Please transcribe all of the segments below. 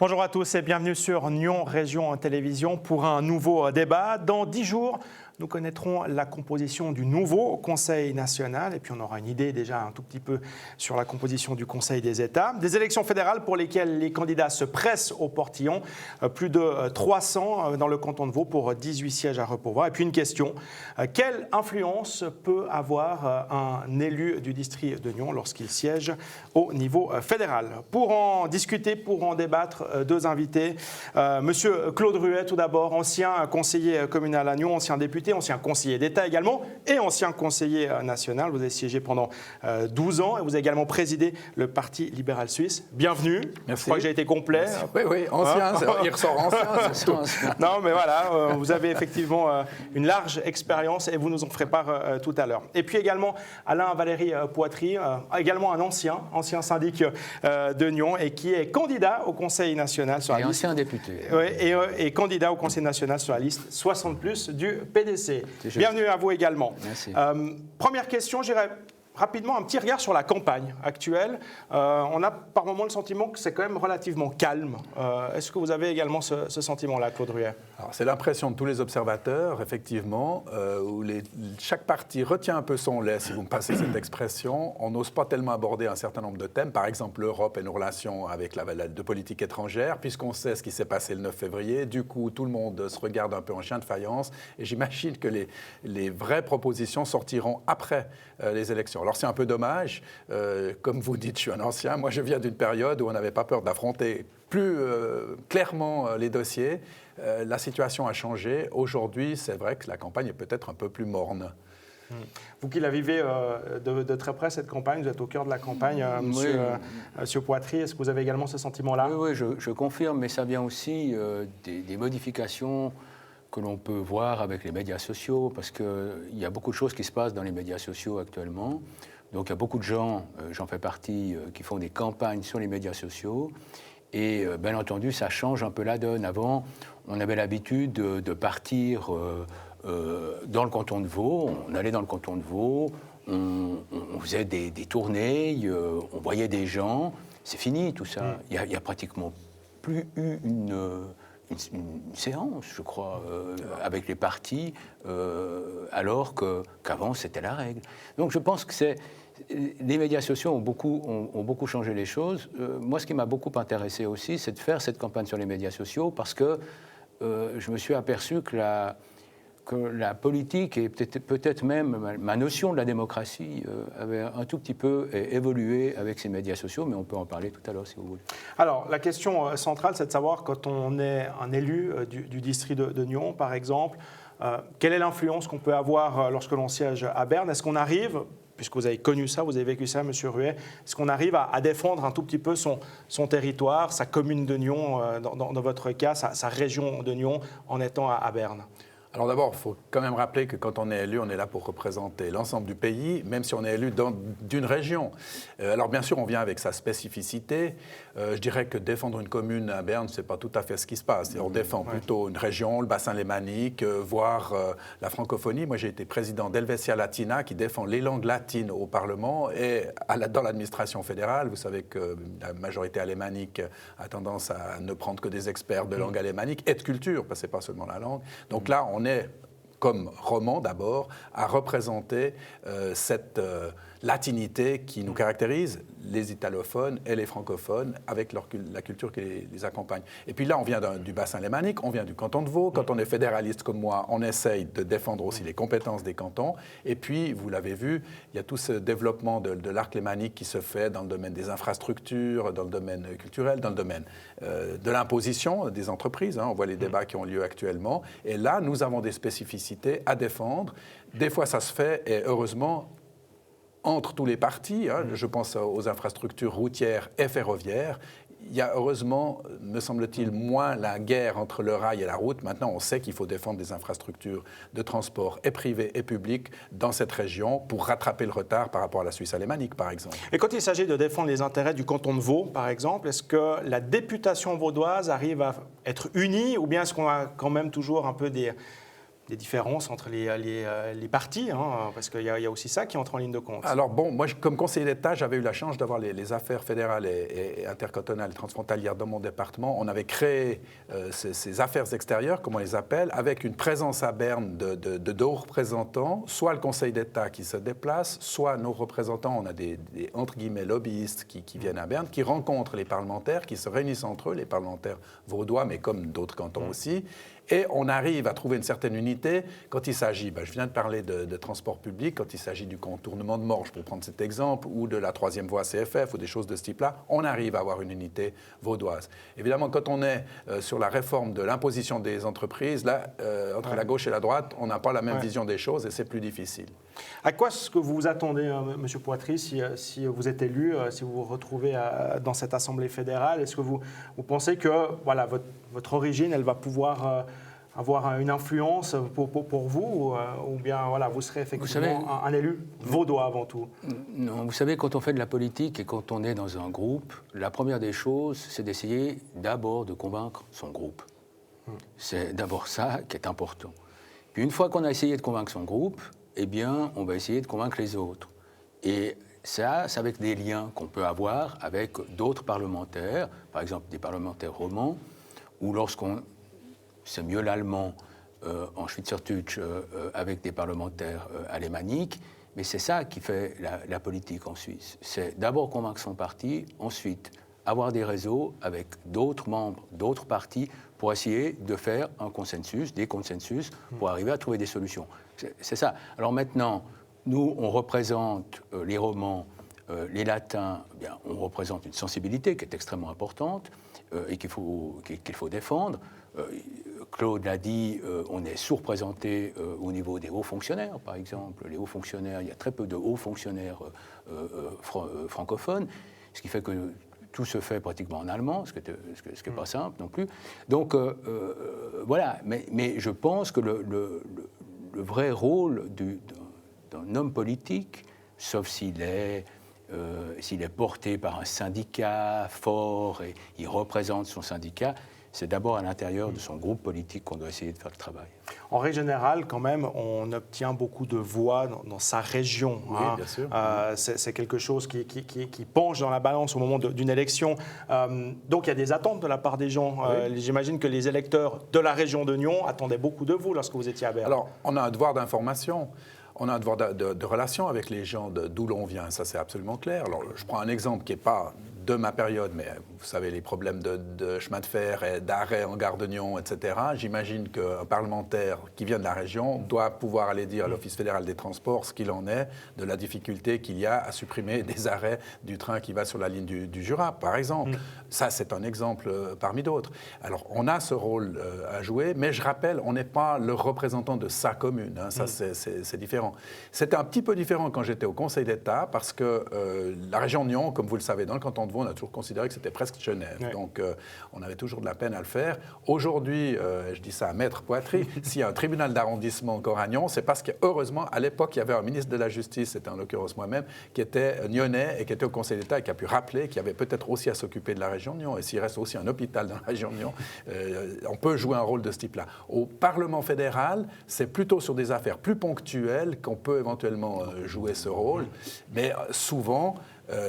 Bonjour à tous et bienvenue sur Nyon Région Télévision pour un nouveau débat. Dans 10 jours, nous connaîtrons la composition du nouveau Conseil national et puis on aura une idée déjà un tout petit peu sur la composition du Conseil des États. Des élections fédérales pour lesquelles les candidats se pressent au portillon. Plus de 300 dans le canton de Vaud pour 18 sièges à repourvoir. Et puis une question, quelle influence peut avoir un élu du district de Nyon lorsqu'il siège au niveau fédéral? Pour en discuter, pour en débattre, deux invités. Monsieur Claude Ruet, tout d'abord, ancien conseiller communal à Nyon, ancien député, ancien conseiller d'État également et ancien conseiller national. Vous avez siégé pendant 12 ans et vous avez également présidé le Parti libéral suisse. Bienvenue. Merci. Je crois que j'ai été complet. Merci. Oui, ancien, il ressort ancien. Non, mais voilà, vous avez effectivement une large expérience et vous nous en ferez part tout à l'heure. Et puis également Alain Valéry Poitry, également un ancien syndic de Nyon et qui est candidat au Conseil national sur la liste. Ancien député. Oui, et candidat au Conseil national sur la liste 60+, du PDC. Bienvenue à vous également. Merci. Première question, j'irai rapidement un petit regard sur la campagne actuelle. On a par moments le sentiment que c'est quand même relativement calme. Est-ce que vous avez également ce sentiment-là, Claude Ruet? C'est l'impression de tous les observateurs, effectivement, où chaque parti retient un peu son lait, si vous me passez cette expression. On n'ose pas tellement aborder un certain nombre de thèmes, par exemple l'Europe et nos relations avec la de politique étrangère, puisqu'on sait ce qui s'est passé le 9 février. Du coup, tout le monde se regarde un peu en chien de faïence et j'imagine que les vraies propositions sortiront après les élections. Alors c'est un peu dommage, comme vous dites, je suis un ancien, moi je viens d'une période où on n'avait pas peur d'affronter plus clairement les dossiers. La situation a changé, aujourd'hui c'est vrai que la campagne est peut-être un peu plus morne. Vous qui la vivez de très près, cette campagne, vous êtes au cœur de la campagne, monsieur Poitry, est-ce que vous avez également ce sentiment-là? Oui, je confirme, mais ça vient aussi des modifications que l'on peut voir avec les médias sociaux, parce qu'il y a beaucoup de choses qui se passent dans les médias sociaux actuellement. Donc il y a beaucoup de gens, j'en fais partie, qui font des campagnes sur les médias sociaux. Et bien entendu, ça change un peu la donne. Avant, on avait l'habitude de partir dans le canton de Vaud. On allait dans le canton de Vaud, on faisait des tournées, on voyait des gens. C'est fini tout ça. Il n'y a pratiquement plus eu une séance, je crois, avec les partis, alors qu'avant, c'était la règle. Donc je pense que les médias sociaux ont beaucoup changé les choses. Moi, ce qui m'a beaucoup intéressé aussi, c'est de faire cette campagne sur les médias sociaux, parce que je me suis aperçu que la politique et peut-être même ma notion de la démocratie avait un tout petit peu évolué avec ces médias sociaux, mais on peut en parler tout à l'heure si vous voulez. Alors, la question centrale, c'est de savoir, quand on est un élu du district de Nyon, par exemple, quelle est l'influence qu'on peut avoir lorsque l'on siège à Berne? Est-ce qu'on arrive, puisque vous avez connu ça, vous avez vécu ça, monsieur Ruet, est-ce qu'on arrive à défendre un tout petit peu son territoire, sa commune de Nyon, dans votre cas, sa région de Nyon, en étant à Berne? Alors d'abord, il faut quand même rappeler que quand on est élu, on est là pour représenter l'ensemble du pays, même si on est élu d'une région. Alors bien sûr, on vient avec sa spécificité. Je dirais que défendre une commune à Berne, ce n'est pas tout à fait ce qui se passe. On défend plutôt une région, le bassin lémanique, voire la francophonie. Moi, j'ai été président d'Helvetia Latina, qui défend les langues latines au Parlement et dans l'administration fédérale. Vous savez que la majorité alémanique a tendance à ne prendre que des experts de langue alémanique et de culture, parce que ce n'est pas seulement la langue. Donc là, on est, comme roman d'abord, à représenter cette latinité qui nous caractérise, les italophones et les francophones, avec la culture qui les accompagne. Et puis là, on vient du bassin lémanique, on vient du canton de Vaud. Quand on est fédéraliste comme moi, on essaye de défendre aussi les compétences des cantons. Et puis, vous l'avez vu, il y a tout ce développement de l'arc lémanique qui se fait dans le domaine des infrastructures, dans le domaine culturel, dans le domaine de l'imposition des entreprises. On voit les débats qui ont lieu actuellement. Et là, nous avons des spécificités à défendre. Des fois, ça se fait, et heureusement, entre tous les partis, je pense aux infrastructures routières et ferroviaires. Il y a heureusement, me semble-t-il, moins la guerre entre le rail et la route. Maintenant, on sait qu'il faut défendre des infrastructures de transport et privées et publiques dans cette région pour rattraper le retard par rapport à la Suisse alémanique, par exemple. Et quand il s'agit de défendre les intérêts du canton de Vaud, par exemple, est-ce que la députation vaudoise arrive à être unie ou bien est-ce qu'on a quand même toujours un peu des différences entre les partis, hein, parce qu'il y a aussi ça qui entre en ligne de compte. Alors bon, moi, comme conseiller d'État, j'avais eu la chance d'avoir les affaires fédérales et intercantonales et transfrontalières dans mon département. On avait créé ces affaires extérieures, comme on les appelle, avec une présence à Berne de 2 représentants, soit le Conseil d'État qui se déplace, soit nos représentants, on a des entre guillemets lobbyistes qui viennent à Berne, qui rencontrent les parlementaires, qui se réunissent entre eux, les parlementaires vaudois, mais comme d'autres cantons aussi. Et on arrive à trouver une certaine unité quand il s'agit, je viens de parler de transport public, quand il s'agit du contournement de Morges, pour prendre cet exemple, ou de la 3e voie CFF, ou des choses de ce type-là, on arrive à avoir une unité vaudoise. Évidemment, quand on est sur la réforme de l'imposition des entreprises, là, entre la gauche et la droite, on n'a pas la même vision des choses et c'est plus difficile. À quoi est-ce que vous vous attendez, M. Poitry, si vous êtes élu, si vous vous retrouvez dans cette Assemblée fédérale? Est-ce que vous pensez que voilà, votre origine, elle va pouvoir avoir une influence pour vous, ou bien voilà, vous serez effectivement un élu vaudois avant tout? Non, vous savez, quand on fait de la politique et quand on est dans un groupe, la première des choses, c'est d'essayer d'abord de convaincre son groupe. C'est d'abord ça qui est important. Puis une fois qu'on a essayé de convaincre son groupe, eh bien, on va essayer de convaincre les autres. Et ça, c'est avec des liens qu'on peut avoir avec d'autres parlementaires, par exemple des parlementaires romans, ou lorsqu'on... C'est mieux l'allemand en Schweizerdeutsch avec des parlementaires alémaniques, mais c'est ça qui fait la politique en Suisse. C'est d'abord convaincre son parti, ensuite avoir des réseaux avec d'autres membres, d'autres partis, pour essayer de faire un consensus, des consensus, pour arriver à trouver des solutions. C'est ça. Alors maintenant, nous, on représente les romans, les latins, eh bien, on représente une sensibilité qui est extrêmement importante et qu'il faut défendre. Claude l'a dit, on est sous-représenté au niveau des hauts fonctionnaires, par exemple. Les hauts fonctionnaires, il y a très peu de hauts fonctionnaires francophones, ce qui fait que tout se fait pratiquement en allemand, ce qui n'est pas simple non plus. Donc, voilà. Mais je pense que le vrai rôle d'un homme politique, sauf s'il est porté par un syndicat fort et il représente son syndicat, c'est d'abord à l'intérieur de son groupe politique qu'on doit essayer de faire le travail. En règle générale, quand même, on obtient beaucoup de voix dans sa région. Oui, bien sûr. C'est quelque chose qui penche dans la balance au moment d'une élection. Donc, il y a des attentes de la part des gens. J'imagine que les électeurs de la région de Nyon attendaient beaucoup de vous lorsque vous étiez à Berne. Alors, on a un devoir d'information. On a un devoir de relation avec les gens d'où l'on vient, ça c'est absolument clair. Alors, je prends un exemple qui n'est pas de ma période, mais vous savez, les problèmes de chemin de fer et d'arrêt en gare de Nyon, etc. J'imagine qu'un parlementaire qui vient de la région doit pouvoir aller dire à l'Office fédéral des transports ce qu'il en est de la difficulté qu'il y a à supprimer des arrêts du train qui va sur la ligne du Jura, par exemple. Ça, c'est un exemple parmi d'autres. Alors, on a ce rôle à jouer, mais je rappelle, on n'est pas le représentant de sa commune. Hein, ça, c'est différent. C'était un petit peu différent quand j'étais au Conseil d'État, parce que la région de Nyon, comme vous le savez, dans le canton de Vaud, on a toujours considéré que c'était presque Genève. Ouais. Donc, on avait toujours de la peine à le faire. Aujourd'hui, je dis ça à Maître Poitry, s'il y a un tribunal d'arrondissement encore à Nyon, c'est parce que, heureusement, à l'époque, il y avait un ministre de la Justice, c'était en l'occurrence moi-même, qui était nyonnais et qui était au Conseil d'État et qui a pu rappeler qu'il y avait peut-être aussi à s'occuper de la région de Nyon. Et s'il reste aussi un hôpital dans la région de Nyon, on peut jouer un rôle de ce type-là. Au Parlement fédéral, c'est plutôt sur des affaires plus ponctuelles qu'on peut éventuellement jouer ce rôle. Mais souvent,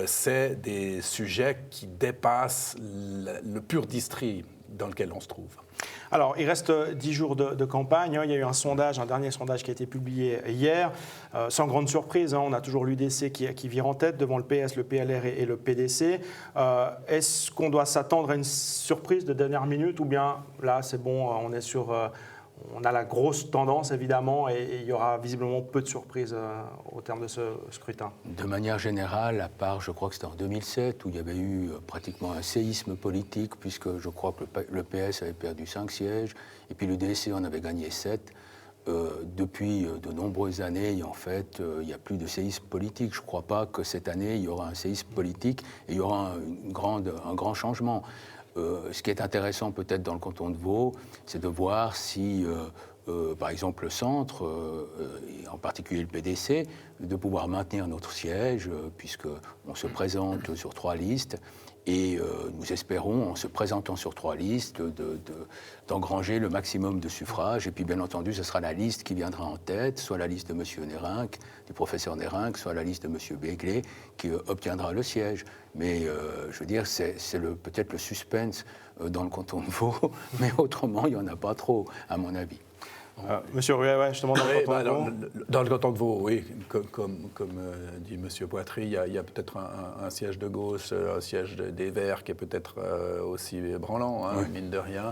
c'est des sujets qui dépassent le pur district dans lequel on se trouve. Alors, il reste 10 jours de campagne. Il y a eu un dernier sondage qui a été publié hier. Sans grande surprise, on a toujours l'UDC qui vire en tête devant le PS, le PLR et le PDC. Est-ce qu'on doit s'attendre à une surprise de dernière minute ou bien là, c'est bon, on a la grosse tendance, évidemment, et il y aura visiblement peu de surprises au terme de ce scrutin? De manière générale, à part, je crois que c'était en 2007, où il y avait eu pratiquement un séisme politique, puisque je crois que le PS avait perdu 5 sièges, et puis l'UDC en avait gagné 7. Depuis de nombreuses années, en fait, il n'y a plus de séisme politique. Je ne crois pas que cette année, il y aura un séisme politique et il y aura un grand changement. Ce qui est intéressant peut-être dans le canton de Vaud, c'est de voir si par exemple le centre, et en particulier le PDC, de pouvoir maintenir notre siège, puisqu'on se présente sur 3 listes. Et nous espérons, en se présentant sur 3 listes, d'engranger le maximum de suffrages. Et puis, bien entendu, ce sera la liste qui viendra en tête, soit la liste de M. Nérinck, du professeur Nérinck, soit la liste de M. Béglé, qui obtiendra le siège. Mais, je veux dire, c'est peut-être le suspense dans le canton de Vaud, mais autrement, il n'y en a pas trop, à mon avis. Monsieur Ruet, ouais, justement, dans le canton de Vaud. Dans le canton de Vaud, oui, comme dit M. Poitry, il y a peut-être un siège de gauche, un siège des Verts qui est peut-être aussi branlant, hein, mine de rien.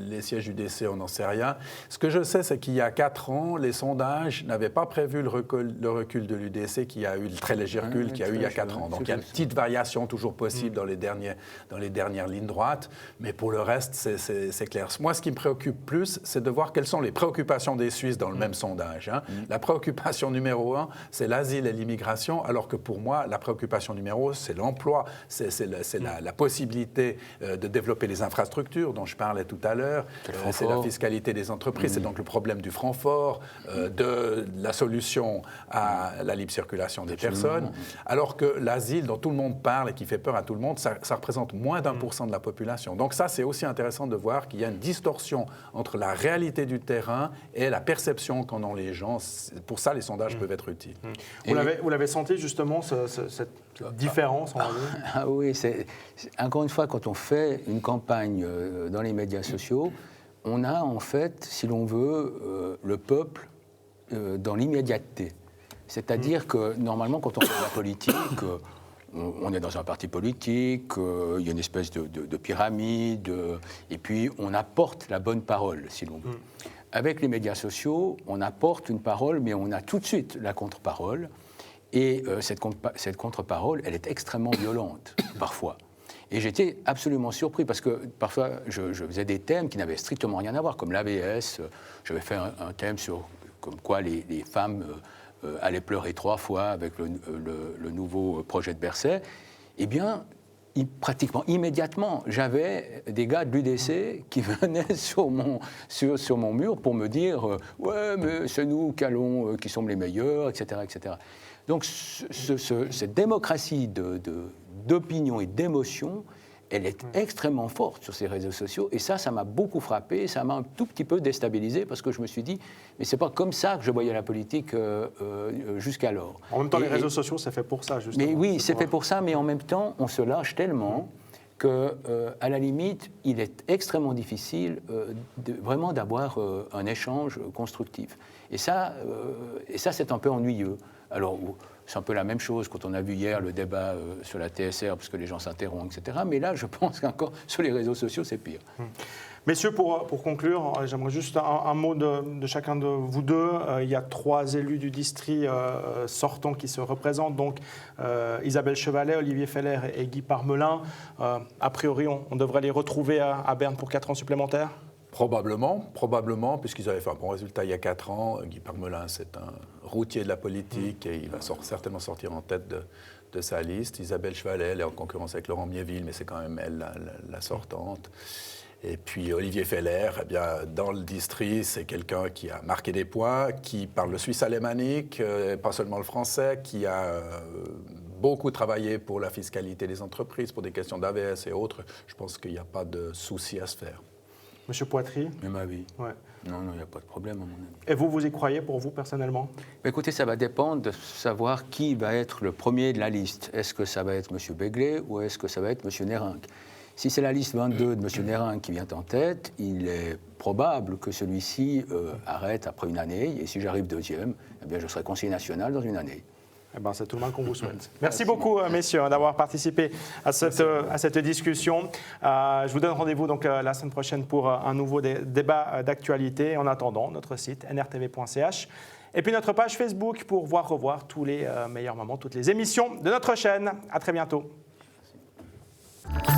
Les sièges du DC, on n'en sait rien. Ce que je sais, c'est qu'il y a 4 ans, les sondages n'avaient pas prévu le recul de l'UDC, qui a eu le très léger recul qu'il y a eu il y a 4 ans. Donc il y a une petite variation toujours possible dans les dernières lignes droites, mais pour le reste, c'est clair. Moi, ce qui me préoccupe plus, c'est de voir quelles sont les préoccupations des Suisses dans le même sondage. Hein. La préoccupation numéro 1, c'est l'asile et l'immigration, alors que pour moi, la préoccupation numéro 2, c'est l'emploi, c'est la possibilité de développer les infrastructures dont je parlais tout à l'heure, c'est la fiscalité des entreprises, c'est donc le problème du franc fort, de la solution à la libre circulation des personnes, alors que l'asile dont tout le monde parle et qui fait peur à tout le monde, ça représente moins d'1% de la population. Donc ça, c'est aussi intéressant de voir qu'il y a une distorsion entre la réalité du terrain et la perception qu'en ont les gens. Pour ça, les sondages peuvent être utiles. Vous l'avez senti justement, cette différence, on va dire ? Ah oui, encore une fois, quand on fait une campagne dans les médias sociaux, on a en fait, si l'on veut, le peuple dans l'immédiateté. C'est-à-dire que normalement, quand on fait de la politique, on est dans un parti politique, il y a une espèce de pyramide, et puis on apporte la bonne parole, si l'on veut. Avec les médias sociaux, on apporte une parole, mais on a tout de suite la contre-parole. Et cette contre-parole, elle est extrêmement violente, parfois. Et j'étais absolument surpris, parce que parfois, je faisais des thèmes qui n'avaient strictement rien à voir, comme l'AVS. J'avais fait un thème sur comme quoi les femmes allaient pleurer 3 fois avec le nouveau projet de Bercet. Eh bien, pratiquement immédiatement, j'avais des gars de l'UDC qui venaient sur mon mur pour me dire « Ouais, mais c'est nous qui sommes les meilleurs, etc. etc. » Donc, cette démocratie d'opinion et d'émotion, elle est extrêmement forte sur ces réseaux sociaux. Et ça m'a beaucoup frappé, ça m'a un tout petit peu déstabilisé, parce que je me suis dit, mais c'est pas comme ça que je voyais la politique jusqu'alors. En même temps, les réseaux sociaux, c'est fait pour ça, justement. Mais oui, c'est fait pour ça, mais en même temps, on se lâche tellement qu'à la limite, il est extrêmement difficile vraiment d'avoir un échange constructif. Et ça, c'est un peu ennuyeux. Alors, c'est un peu la même chose quand on a vu hier le débat sur la TSR, parce que les gens s'interrompent, etc. Mais là, je pense qu'encore sur les réseaux sociaux, c'est pire. Messieurs, pour conclure, j'aimerais juste un mot de chacun de vous deux. Il y a 3 élus du district sortants qui se représentent, donc Isabelle Chevalet, Olivier Feller et Guy Parmelin. A priori, on devrait les retrouver à Berne pour 4 ans supplémentaires ? Probablement, puisqu'ils avaient fait un bon résultat il y a 4 ans. Guy Parmelin, c'est un routier de la politique et il va certainement sortir en tête de sa liste. Isabelle Chevalet, elle est en concurrence avec Laurent Miéville, mais c'est quand même elle la sortante. Et puis Olivier Feller, eh bien, dans le district, c'est quelqu'un qui a marqué des points, qui parle le suisse alémanique, pas seulement le français, qui a beaucoup travaillé pour la fiscalité des entreprises, pour des questions d'AVS et autres. Je pense qu'il n'y a pas de souci à se faire. Monsieur Poitry ? Même avis. Ouais. Non, il n'y a pas de problème, à mon avis. Et vous y croyez pour vous, personnellement ? Écoutez, ça va dépendre de savoir qui va être le premier de la liste. Est-ce que ça va être M. Béglé ou est-ce que ça va être M. Nérinck ? Si c'est la liste 22 de M. Nérinck qui vient en tête, il est probable que celui-ci arrête après une année. Et si j'arrive deuxième, eh bien, je serai conseiller national dans une année. Eh ben, c'est tout le mal qu'on vous souhaite. Merci beaucoup, messieurs, d'avoir participé à cette discussion. Je vous donne rendez-vous donc, la semaine prochaine pour un nouveau débat d'actualité. En attendant, notre site nrtv.ch et puis notre page Facebook pour revoir tous les meilleurs moments, toutes les émissions de notre chaîne. À très bientôt. Merci.